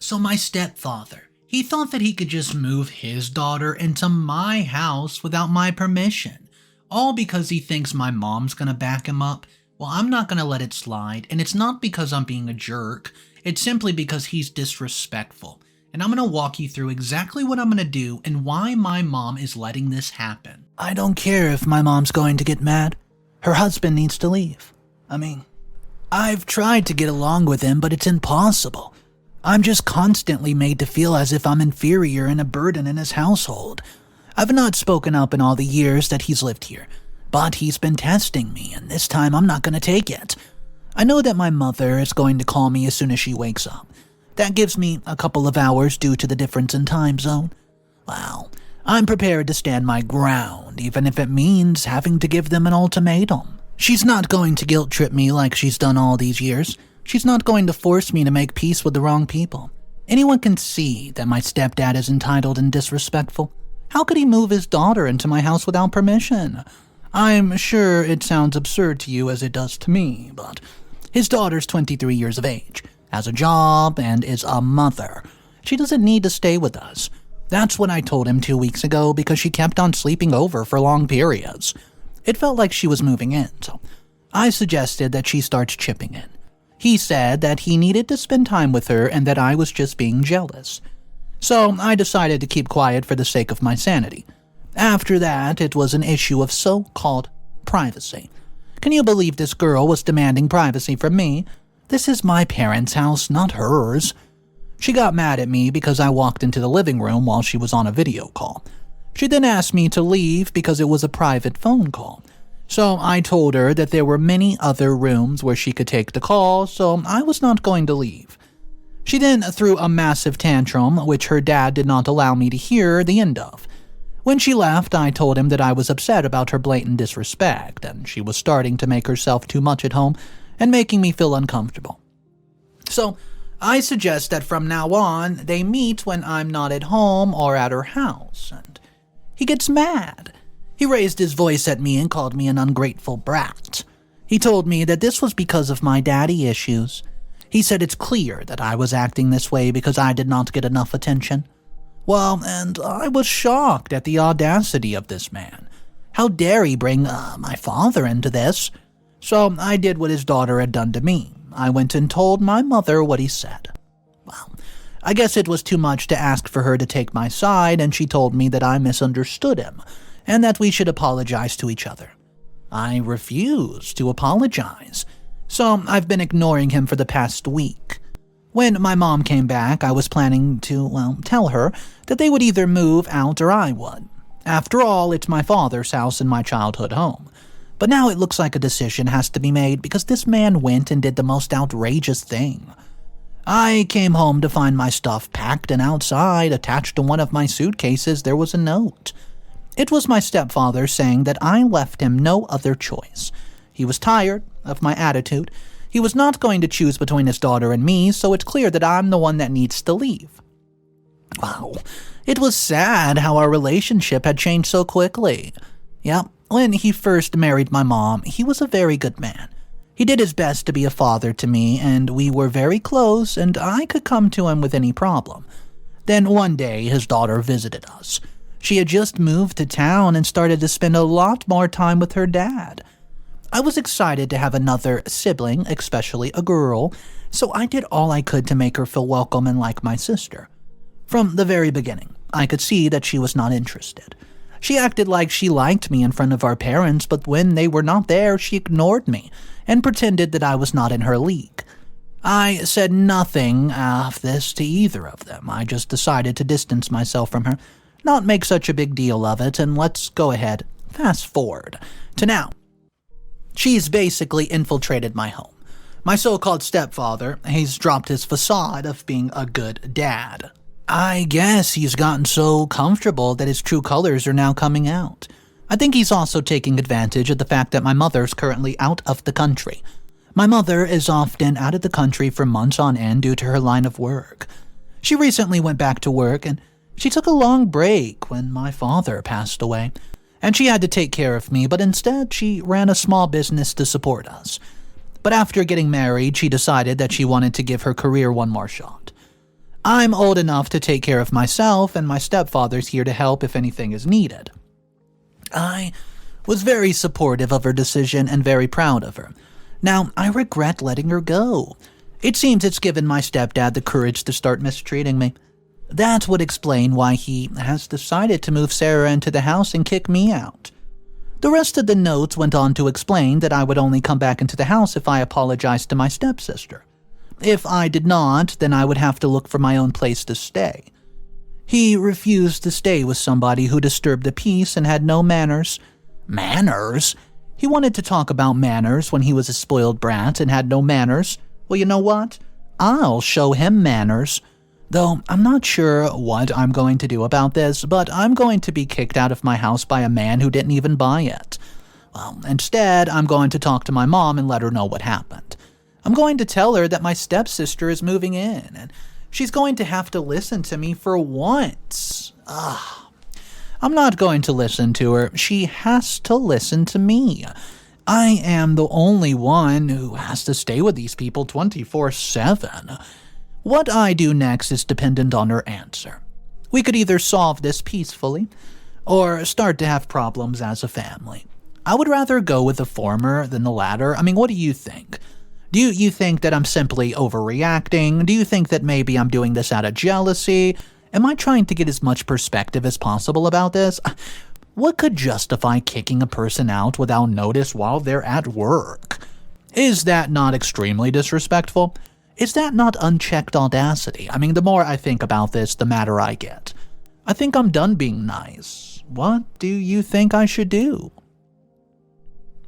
So my stepfather, he thought that he could just move his daughter into my house without my permission, all because he thinks my mom's gonna back him up. Well, I'm not gonna let it slide, and it's not because I'm being a jerk, it's simply because he's disrespectful. And I'm gonna walk you through exactly what I'm gonna do and why my mom is letting this happen. I don't care if my mom's going to get mad. Her husband needs to leave. I've tried to get along with him, but it's impossible. I'm just constantly made to feel as if I'm inferior and a burden in his household. I've not spoken up in all the years that he's lived here, but he's been testing me, and this time I'm not going to take it. I know that my mother is going to call me as soon as she wakes up. That gives me a couple of hours due to the difference in time zone. Well, I'm prepared to stand my ground, even if it means having to give them an ultimatum. She's not going to guilt trip me like she's done all these years. She's not going to force me to make peace with the wrong people. Anyone can see that my stepdad is entitled and disrespectful. How could he move his daughter into my house without permission? I'm sure it sounds absurd to you as it does to me, but his daughter's 23 years of age, has a job, and is a mother. She doesn't need to stay with us. That's what I told him 2 weeks ago because she kept on sleeping over for long periods. It felt like she was moving in, so I suggested that she starts chipping in. He said that he needed to spend time with her and that I was just being jealous. So I decided to keep quiet for the sake of my sanity. After that, it was an issue of so-called privacy. Can you believe this girl was demanding privacy from me? This is my parents' house, not hers. She got mad at me because I walked into the living room while she was on a video call. She then asked me to leave because it was a private phone call. So I told her that there were many other rooms where she could take the call, so I was not going to leave. She then threw a massive tantrum, which her dad did not allow me to hear the end of. When she left, I told him that I was upset about her blatant disrespect, and she was starting to make herself too much at home and making me feel uncomfortable. So I suggest that from now on, they meet when I'm not at home or at her house, and he gets mad. He raised his voice at me and called me an ungrateful brat. He told me that this was because of my daddy issues. He said it's clear that I was acting this way because I did not get enough attention. Well, and I was shocked at the audacity of this man. How dare he bring my father into this? So I did what his daughter had done to me. I went and told my mother what he said. Well, I guess it was too much to ask for her to take my side, and she told me that I misunderstood him and that we should apologize to each other. I refused to apologize, so I've been ignoring him for the past week. When my mom came back, I was planning to, tell her that they would either move out or I would. After all, it's my father's house and my childhood home. But now it looks like a decision has to be made because this man went and did the most outrageous thing. I came home to find my stuff packed, and outside, attached to one of my suitcases, there was a note. It was my stepfather saying that I left him no other choice. He was tired of my attitude. He was not going to choose between his daughter and me, so it's clear that I'm the one that needs to leave. Wow, it was sad how our relationship had changed so quickly. Yep, when he first married my mom, he was a very good man. He did his best to be a father to me, and we were very close, and I could come to him with any problem. Then one day, his daughter visited us. She had just moved to town and started to spend a lot more time with her dad. I was excited to have another sibling, especially a girl, so I did all I could to make her feel welcome and like my sister. From the very beginning, I could see that she was not interested. She acted like she liked me in front of our parents, but when they were not there, she ignored me and pretended that I was not in her league. I said nothing of this to either of them. I just decided to distance myself from her, not make such a big deal of it, and let's go ahead, fast forward to now. She's basically infiltrated my home. My so-called stepfather, he's dropped his facade of being a good dad. I guess he's gotten so comfortable that his true colors are now coming out. I think he's also taking advantage of the fact that my mother's currently out of the country. My mother is often out of the country for months on end due to her line of work. She recently went back to work, and she took a long break when my father passed away, and she had to take care of me, but instead she ran a small business to support us. But after getting married, she decided that she wanted to give her career one more shot. I'm old enough to take care of myself, and my stepfather's here to help if anything is needed. I was very supportive of her decision and very proud of her. Now, I regret letting her go. It seems it's given my stepdad the courage to start mistreating me. That would explain why he has decided to move Sarah into the house and kick me out. The rest of the notes went on to explain that I would only come back into the house if I apologized to my stepsister. If I did not, then I would have to look for my own place to stay. He refused to stay with somebody who disturbed the peace and had no manners. Manners? He wanted to talk about manners when he was a spoiled brat and had no manners. Well, you know what? I'll show him manners. Though I'm not sure what I'm going to do about this, but I'm going to be kicked out of my house by a man who didn't even buy it. Well, instead, I'm going to talk to my mom and let her know what happened. I'm going to tell her that my stepsister is moving in, and she's going to have to listen to me for once. I'm not going to listen to her. She has to listen to me. I am the only one who has to stay with these people 24/7. What I do next is dependent on her answer. We could either solve this peacefully or start to have problems as a family. I would rather go with the former than the latter. I mean, what do you think? Do you think that I'm simply overreacting? Do you think that maybe I'm doing this out of jealousy? Am I trying to get as much perspective as possible about this? What could justify kicking a person out without notice while they're at work? Is that not extremely disrespectful? Is that not unchecked audacity? I mean, the more I think about this, the madder I get. I think I'm done being nice. What do you think I should do?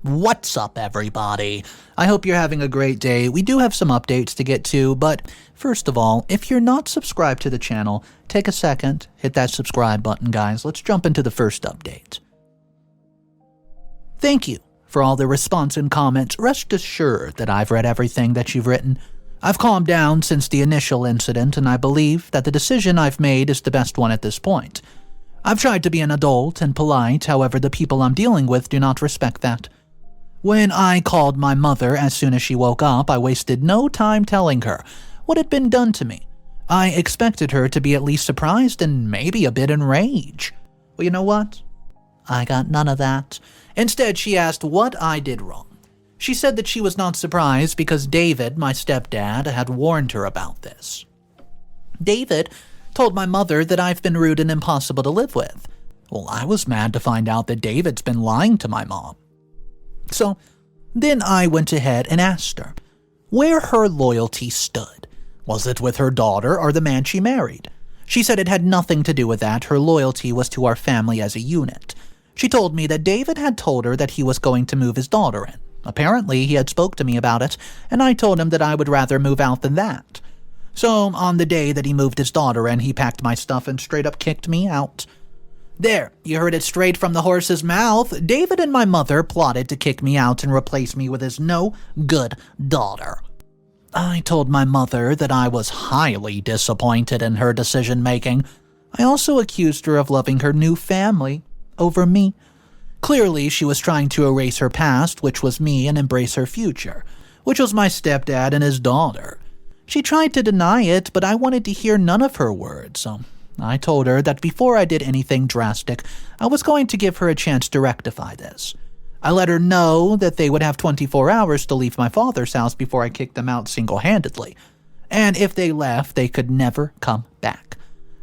What's up, everybody? I hope you're having a great day. We do have some updates to get to, but first of all, if you're not subscribed to the channel, take a second, hit that subscribe button, guys. Let's jump into the first update. Thank you for all the response and comments. Rest assured that I've read everything that you've written. I've calmed down since the initial incident, and I believe that the decision I've made is the best one at this point. I've tried to be an adult and polite, however, the people I'm dealing with do not respect that. When I called my mother as soon as she woke up, I wasted no time telling her what had been done to me. I expected her to be at least surprised and maybe a bit enraged. Well, you know what? I got none of that. Instead, she asked what I did wrong. She said that she was not surprised because David, my stepdad, had warned her about this. David told my mother that I've been rude and impossible to live with. Well, I was mad to find out that David's been lying to my mom. So then I went ahead and asked her where her loyalty stood. Was it with her daughter or the man she married? She said it had nothing to do with that. Her loyalty was to our family as a unit. She told me that David had told her that he was going to move his daughter in. Apparently, he had spoke to me about it, and I told him that I would rather move out than that. So, on the day that he moved his daughter in, he packed my stuff and straight up kicked me out. There, you heard it straight from the horse's mouth. David and my mother plotted to kick me out and replace me with his no-good daughter. I told my mother that I was highly disappointed in her decision-making. I also accused her of loving her new family over me. Clearly, she was trying to erase her past, which was me, and embrace her future, which was my stepdad and his daughter. She tried to deny it, but I wanted to hear none of her words, so I told her that before I did anything drastic, I was going to give her a chance to rectify this. I let her know that they would have 24 hours to leave my father's house before I kicked them out single-handedly, and if they left, they could never come back.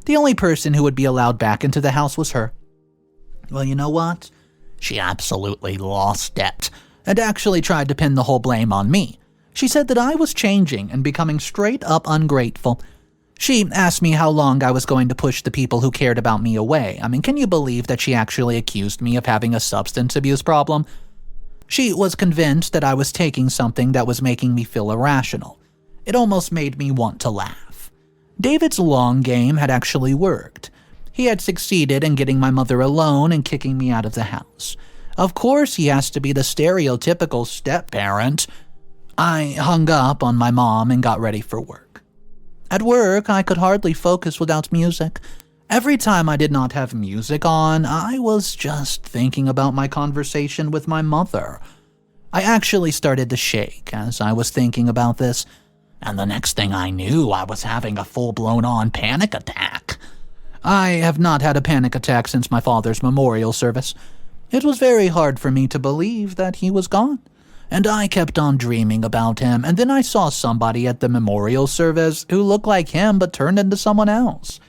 The only person who would be allowed back into the house was her. Well, you know what? She absolutely lost it, and actually tried to pin the whole blame on me. She said that I was changing and becoming straight up ungrateful. She asked me how long I was going to push the people who cared about me away. I mean, can you believe that she actually accused me of having a substance abuse problem? She was convinced that I was taking something that was making me feel irrational. It almost made me want to laugh. David's long game had actually worked. He had succeeded in getting my mother alone and kicking me out of the house. Of course, he has to be the stereotypical step-parent. I hung up on my mom and got ready for work. At work, I could hardly focus without music. Every time I did not have music on, I was just thinking about my conversation with my mother. I actually started to shake as I was thinking about this, And the next thing I knew, I was having a full-blown panic attack. I have not had a panic attack since my father's memorial service. It was very hard for me to believe that he was gone, and I kept on dreaming about him, and then I saw somebody at the memorial service who looked like him but turned into someone else.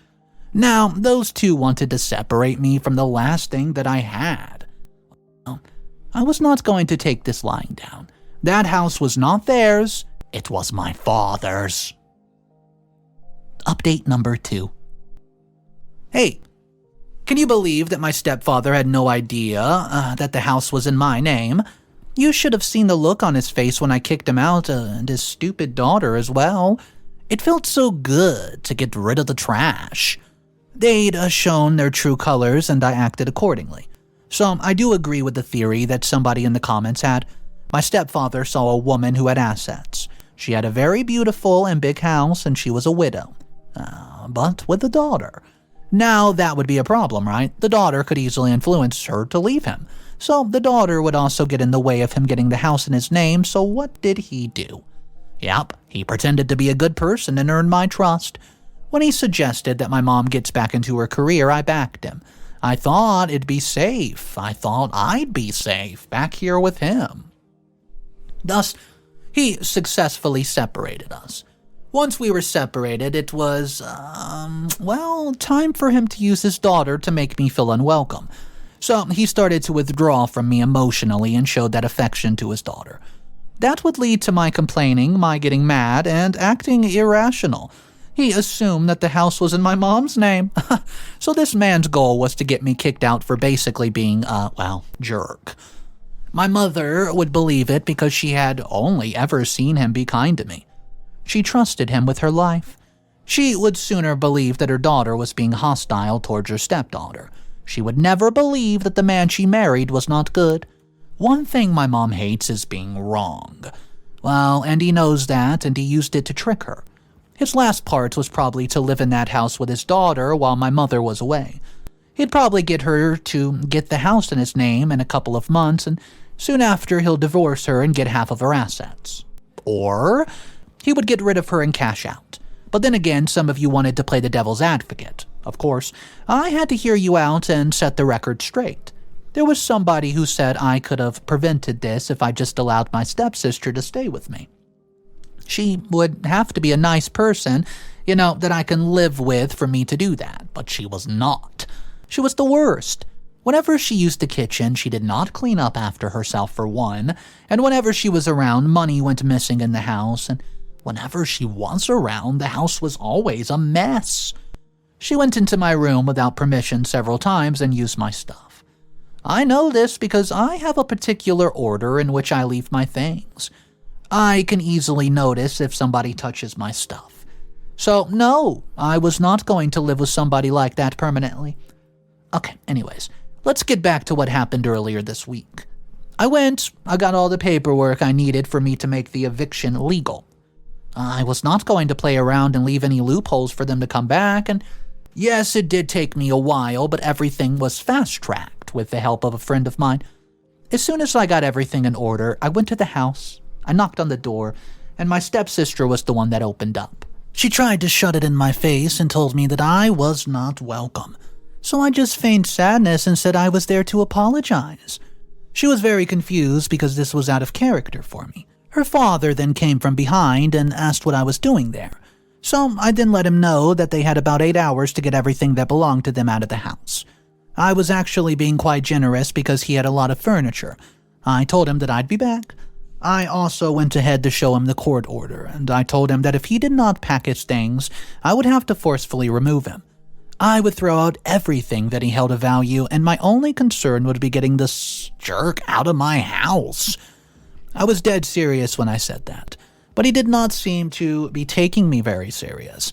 Now, those two wanted to separate me from the last thing that I had. I was not going to take this lying down. That house was not theirs, it was my father's. Update number 2. Hey, can you believe that my stepfather had no idea that the house was in my name? You should have seen the look on his face when I kicked him out, and his stupid daughter as well. It felt so good to get rid of the trash. They'd shown their true colors, and I acted accordingly. So I do agree with the theory that somebody in the comments had. My stepfather saw a woman who had assets. She had a very beautiful and big house, and she was a widow. But with a daughter. Now that would be a problem, right? The daughter could easily influence her to leave him. So the daughter would also get in the way of him getting the house in his name, so what did he do? Yep, he pretended to be a good person and earned my trust. When he suggested that my mom gets back into her career, I backed him. I thought it'd be safe. I thought I'd be safe back here with him. Thus, he successfully separated us. Once we were separated, it was, time for him to use his daughter to make me feel unwelcome. So he started to withdraw from me emotionally and showed that affection to his daughter. That would lead to my complaining, my getting mad, and acting irrational. He assumed that the house was in my mom's name. So this man's goal was to get me kicked out for basically being, jerk. My mother would believe it because she had only ever seen him be kind to me. She trusted him with her life. She would sooner believe that her daughter was being hostile towards her stepdaughter. She would never believe that the man she married was not good. One thing my mom hates is being wrong. Well, and he knows that, and he used it to trick her. His last part was probably to live in that house with his daughter while my mother was away. He'd probably get her to get the house in his name in a couple of months, and soon after he'll divorce her and get half of her assets. Or he would get rid of her and cash out. But then again, some of you wanted to play the devil's advocate. Of course, I had to hear you out and set the record straight. There was somebody who said I could have prevented this if I just allowed my stepsister to stay with me. She would have to be a nice person, that I can live with for me to do that, but she was not. She was the worst. Whenever she used the kitchen, she did not clean up after herself for one, and whenever she was around, money went missing in the house, and whenever she was around, the house was always a mess. She went into my room without permission several times and used my stuff. I know this because I have a particular order in which I leave my things. I can easily notice if somebody touches my stuff. So, no, I was not going to live with somebody like that permanently. Okay, anyways, let's get back to what happened earlier this week. I got all the paperwork I needed for me to make the eviction legal. I was not going to play around and leave any loopholes for them to come back, and yes, it did take me a while, but everything was fast-tracked with the help of a friend of mine. As soon as I got everything in order, I went to the house. I knocked on the door, and my stepsister was the one that opened up. She tried to shut it in my face and told me that I was not welcome. So I just feigned sadness and said I was there to apologize. She was very confused because this was out of character for me. Her father then came from behind and asked what I was doing there. So I then let him know that they had about 8 hours to get everything that belonged to them out of the house. I was actually being quite generous because he had a lot of furniture. I told him that I'd be back. I also went ahead to show him the court order, and I told him that if he did not pack his things, I would have to forcefully remove him. I would throw out everything that he held of value, and my only concern would be getting this jerk out of my house. I was dead serious when I said that, but he did not seem to be taking me very serious.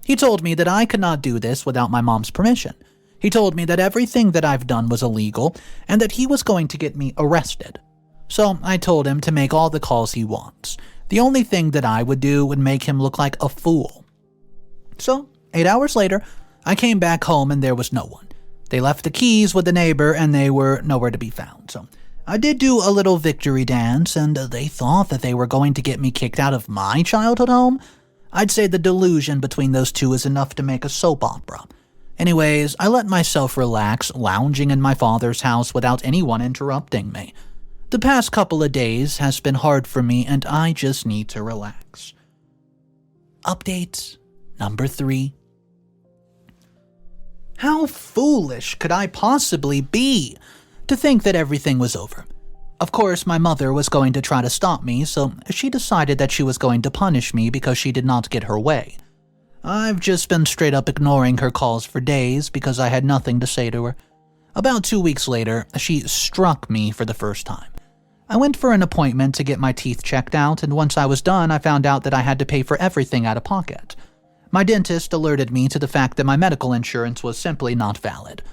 He told me that I could not do this without my mom's permission. He told me that everything that I've done was illegal, and that he was going to get me arrested. So I told him to make all the calls he wants. The only thing that I would do would make him look like a fool. So, 8 hours later, I came back home and there was no one. They left the keys with the neighbor and they were nowhere to be found. So I did do a little victory dance, and they thought that they were going to get me kicked out of my childhood home. I'd say the delusion between those two is enough to make a soap opera. Anyways, I let myself relax, lounging in my father's house without anyone interrupting me. The past couple of days has been hard for me, and I just need to relax. Update number 3. How foolish could I possibly be to think that everything was over? Of course, my mother was going to try to stop me, so she decided that she was going to punish me because she did not get her way. I've just been straight up ignoring her calls for days because I had nothing to say to her. About 2 weeks later, she struck me for the first time. I went for an appointment to get my teeth checked out, and once I was done, I found out that I had to pay for everything out of pocket. My dentist alerted me to the fact that my medical insurance was simply not valid.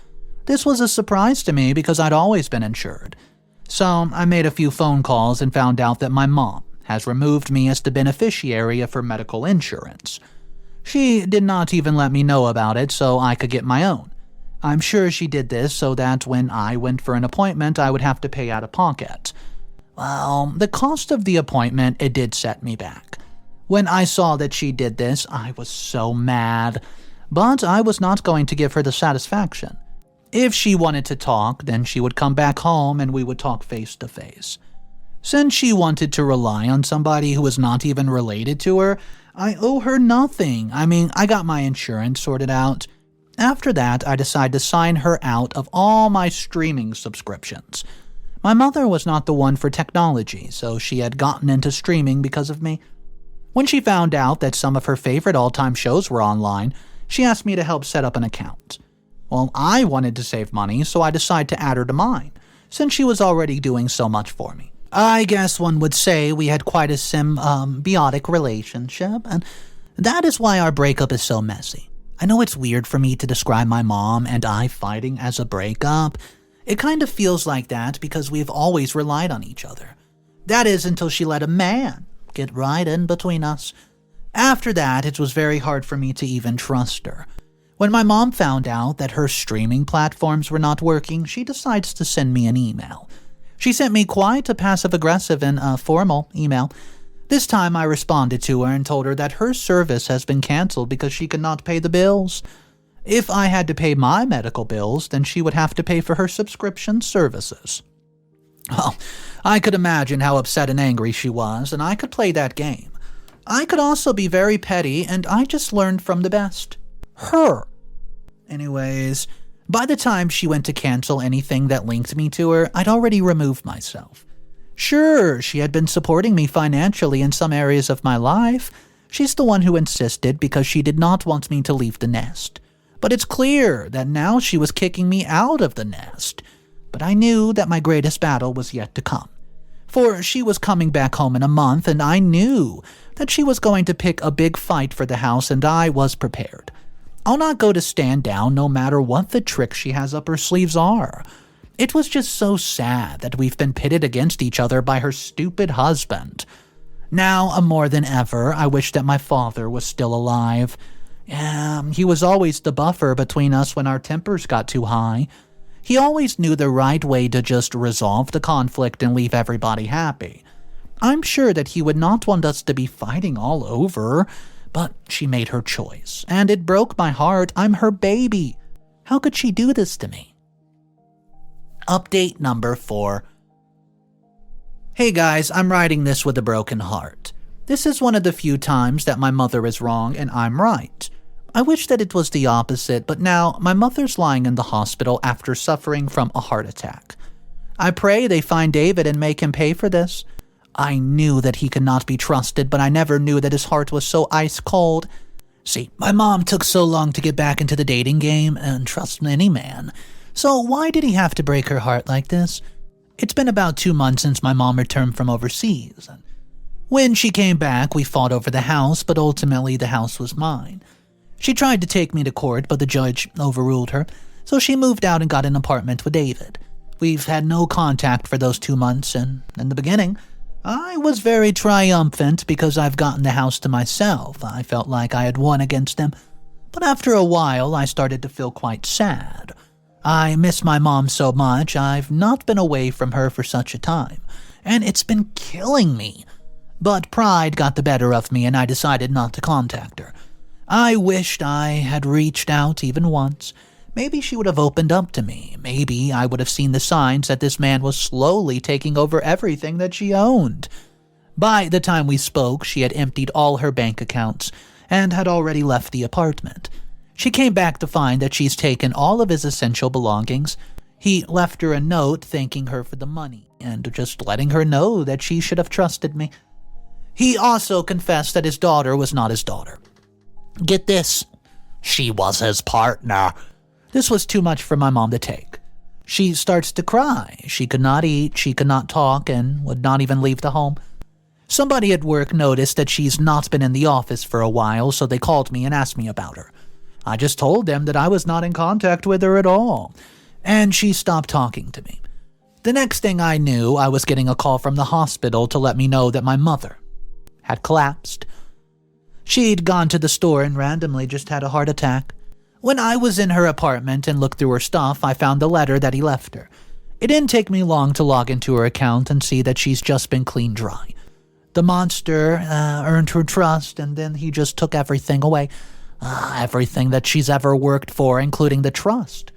This was a surprise to me because I'd always been insured. So I made a few phone calls and found out that my mom has removed me as the beneficiary of her medical insurance. She did not even let me know about it so I could get my own. I'm sure she did this so that when I went for an appointment, I would have to pay out of pocket. Well, the cost of the appointment, it did set me back. When I saw that she did this, I was so mad. But I was not going to give her the satisfaction. If she wanted to talk, then she would come back home and we would talk face to face. Since she wanted to rely on somebody who was not even related to her, I owe her nothing. I got my insurance sorted out. After that, I decided to sign her out of all my streaming subscriptions. My mother was not the one for technology, so she had gotten into streaming because of me. When she found out that some of her favorite all-time shows were online, she asked me to help set up an account. Well, I wanted to save money, so I decided to add her to mine, since she was already doing so much for me. I guess one would say we had quite a symbiotic relationship, and that is why our breakup is so messy. I know it's weird for me to describe my mom and I fighting as a breakup. It kind of feels like that because we've always relied on each other. That is until she let a man get right in between us. After that, it was very hard for me to even trust her. When my mom found out that her streaming platforms were not working, she decides to send me an email. She sent me quite a passive-aggressive and formal email. This time I responded to her and told her that her service has been canceled because she could not pay the bills. If I had to pay my medical bills, then she would have to pay for her subscription services. Well, I could imagine how upset and angry she was, and I could play that game. I could also be very petty, and I just learned from the best. Her. Anyways, by the time she went to cancel anything that linked me to her, I'd already removed myself. Sure, she had been supporting me financially in some areas of my life. She's the one who insisted because she did not want me to leave the nest. But it's clear that now she was kicking me out of the nest. But I knew that my greatest battle was yet to come. For she was coming back home in a month, and I knew that she was going to pick a big fight for the house, and I was prepared. I'll not go to stand down no matter what the tricks she has up her sleeves are. It was just so sad that we've been pitted against each other by her stupid husband. Now, more than ever, I wish that my father was still alive. He was always the buffer between us when our tempers got too high. He always knew the right way to just resolve the conflict and leave everybody happy. I'm sure that he would not want us to be fighting all over, but she made her choice, and it broke my heart. I'm her baby. How could she do this to me? Update number 4. Hey guys, I'm writing this with a broken heart. This is one of the few times that my mother is wrong and I'm right. I wish that it was the opposite, but now my mother's lying in the hospital after suffering from a heart attack. I pray they find David and make him pay for this. I knew that he could not be trusted, but I never knew that his heart was so ice cold. See, my mom took so long to get back into the dating game and trust any man. So why did he have to break her heart like this? It's been about 2 months since my mom returned from overseas. When she came back, we fought over the house, but ultimately the house was mine. She tried to take me to court, but the judge overruled her, so she moved out and got an apartment with David. We've had no contact for those 2 months, and in the beginning, I was very triumphant because I've gotten the house to myself. I felt like I had won against them. But after a while, I started to feel quite sad. I miss my mom so much. I've not been away from her for such a time, and it's been killing me. But pride got the better of me and I decided not to contact her. I wished I had reached out even once. Maybe she would have opened up to me. Maybe I would have seen the signs that this man was slowly taking over everything that she owned. By the time we spoke, she had emptied all her bank accounts and had already left the apartment. She came back to find that she's taken all of his essential belongings. He left her a note thanking her for the money and just letting her know that she should have trusted me. He also confessed that his daughter was not his daughter. Get this, she was his partner. This was too much for my mom to take. She starts to cry. She could not eat, she could not talk, and would not even leave the home. Somebody at work noticed that she's not been in the office for a while, so they called me and asked me about her. I just told them that I was not in contact with her at all, and she stopped talking to me. The next thing I knew, I was getting a call from the hospital to let me know that my mother had collapsed. She'd gone to the store and randomly just had a heart attack. When I was in her apartment and looked through her stuff, I found the letter that he left her. It didn't take me long to log into her account and see that she's just been clean dry. The monster earned her trust, and then he just took everything away. Everything that she's ever worked for, including the trust.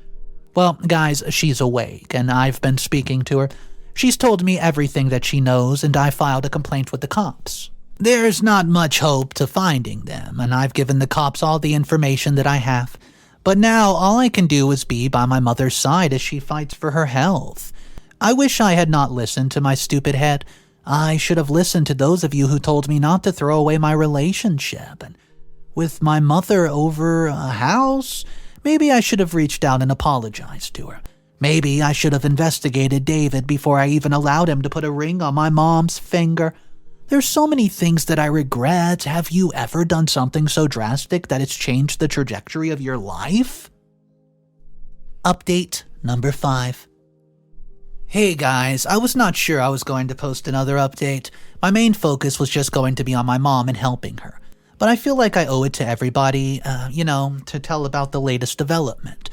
Well, guys, she's awake, and I've been speaking to her. She's told me everything that she knows, and I filed a complaint with the cops. There's not much hope to finding them, and I've given the cops all the information that I have. But now all I can do is be by my mother's side as she fights for her health. I wish I had not listened to my stupid head. I should have listened to those of you who told me not to throw away my relationship. And with my mother over a house, maybe I should have reached out and apologized to her. Maybe I should have investigated David before I even allowed him to put a ring on my mom's finger. There's so many things that I regret. Have you ever done something so drastic that it's changed the trajectory of your life? Update number 5. Hey guys, I was not sure I was going to post another update. My main focus was just going to be on my mom and helping her. But I feel like I owe it to everybody, to tell about the latest development.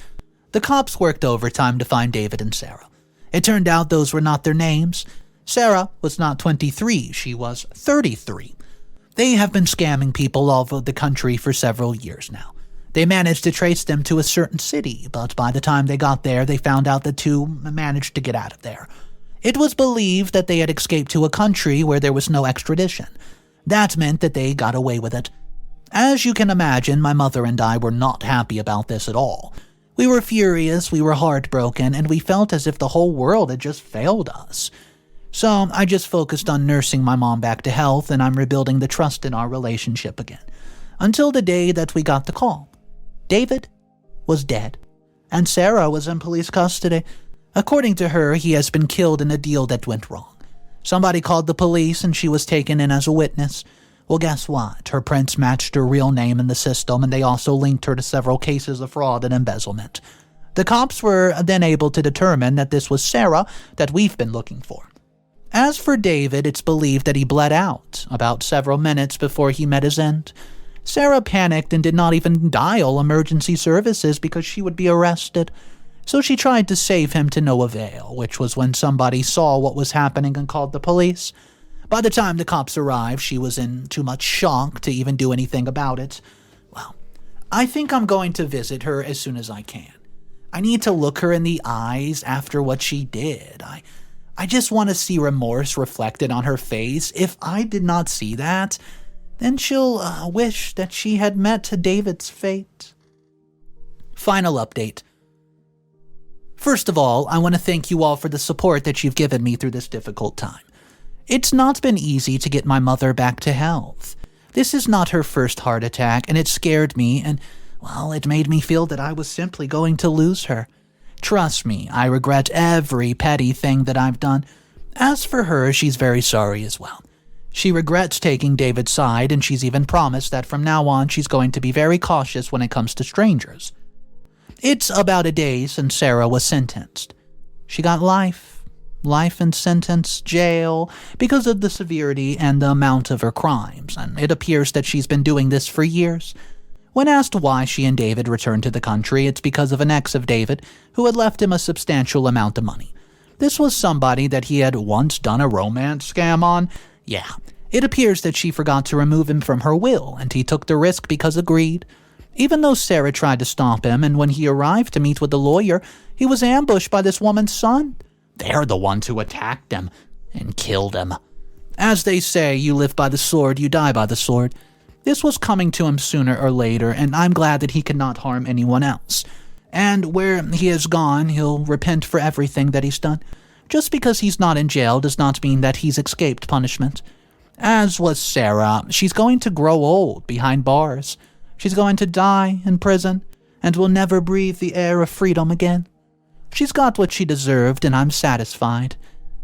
The cops worked overtime to find David and Sarah. It turned out those were not their names. Sarah was not 23, she was 33. They have been scamming people all over the country for several years now. They managed to trace them to a certain city, but by the time they got there, they found out the two managed to get out of there. It was believed that they had escaped to a country where there was no extradition. That meant that they got away with it. As you can imagine, my mother and I were not happy about this at all. We were furious, we were heartbroken, and we felt as if the whole world had just failed us. So I just focused on nursing my mom back to health, and I'm rebuilding the trust in our relationship again. Until the day that we got the call. David was dead, and Sarah was in police custody. According to her, he has been killed in a deal that went wrong. Somebody called the police, and she was taken in as a witness. Well, guess what? Her prints matched her real name in the system, and they also linked her to several cases of fraud and embezzlement. The cops were then able to determine that this was Sarah that we've been looking for. As for David, it's believed that he bled out about several minutes before he met his end. Sarah panicked and did not even dial emergency services because she would be arrested. So she tried to save him to no avail, which was when somebody saw what was happening and called the police. By the time the cops arrived, she was in too much shock to even do anything about it. Well, I think I'm going to visit her as soon as I can. I need to look her in the eyes after what she did. I just want to see remorse reflected on her face. If I did not see that, then she'll wish that she had met David's fate. Final update. First of all, I want to thank you all for the support that you've given me through this difficult time. It's not been easy to get my mother back to health. This is not her first heart attack, and it scared me, and, well, it made me feel that I was simply going to lose her. Trust me, I regret every petty thing that I've done. As for her, she's very sorry as well. She regrets taking David's side, and she's even promised that from now on she's going to be very cautious when it comes to strangers. It's about a day since Sarah was sentenced. She got life in sentence, jail, because of the severity and the amount of her crimes, and it appears that she's been doing this for years. When asked why she and David returned to the country, it's because of an ex of David who had left him a substantial amount of money. This was somebody that he had once done a romance scam on. Yeah, it appears that she forgot to remove him from her will, and he took the risk because of greed. Even though Sarah tried to stop him, and when he arrived to meet with the lawyer, he was ambushed by this woman's son. They're the ones who attacked him and killed him. As they say, you live by the sword, you die by the sword. This was coming to him sooner or later, and I'm glad that he could not harm anyone else. And where he has gone, he'll repent for everything that he's done. Just because he's not in jail does not mean that he's escaped punishment. As was Sarah, she's going to grow old behind bars. She's going to die in prison, and will never breathe the air of freedom again. She's got what she deserved, and I'm satisfied.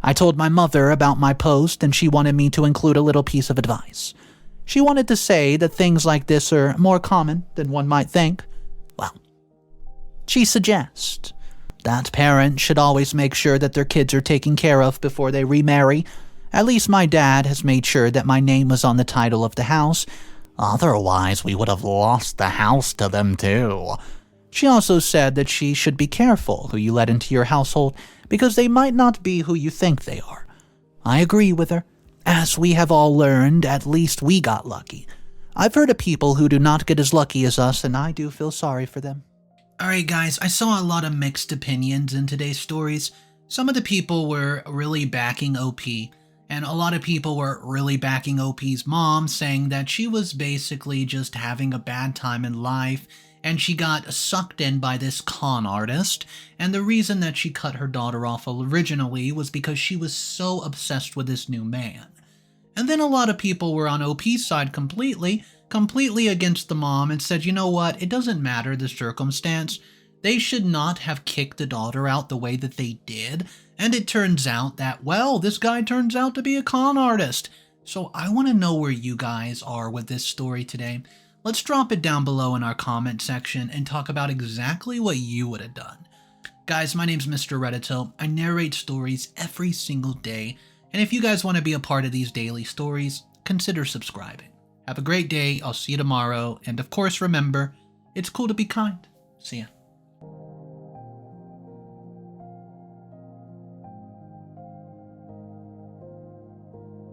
I told my mother about my post, and she wanted me to include a little piece of advice. She wanted to say that things like this are more common than one might think. Well, she suggests that parents should always make sure that their kids are taken care of before they remarry. At least my dad has made sure that my name was on the title of the house. Otherwise, we would have lost the house to them too. She also said that she should be careful who you let into your household because they might not be who you think they are. I agree with her. As we have all learned, at least we got lucky. I've heard of people who do not get as lucky as us, and I do feel sorry for them. Alright guys, I saw a lot of mixed opinions in today's stories. Some of the people were really backing OP, and a lot of people were really backing OP's mom, saying that she was basically just having a bad time in life, and she got sucked in by this con artist, and the reason that she cut her daughter off originally was because she was so obsessed with this new man. And then a lot of people were on OP's side completely against the mom and said, you know what, it doesn't matter the circumstance. They should not have kicked the daughter out the way that they did. And it turns out that, well, this guy turns out to be a con artist. So I want to know where you guys are with this story today. Let's drop it down below in our comment section and talk about exactly what you would have done. Guys, my name's Mr. Reddito. I narrate stories every single day. And if you guys want to be a part of these daily stories, consider subscribing. Have a great day. I'll see you tomorrow. And of course, remember, it's cool to be kind. See ya.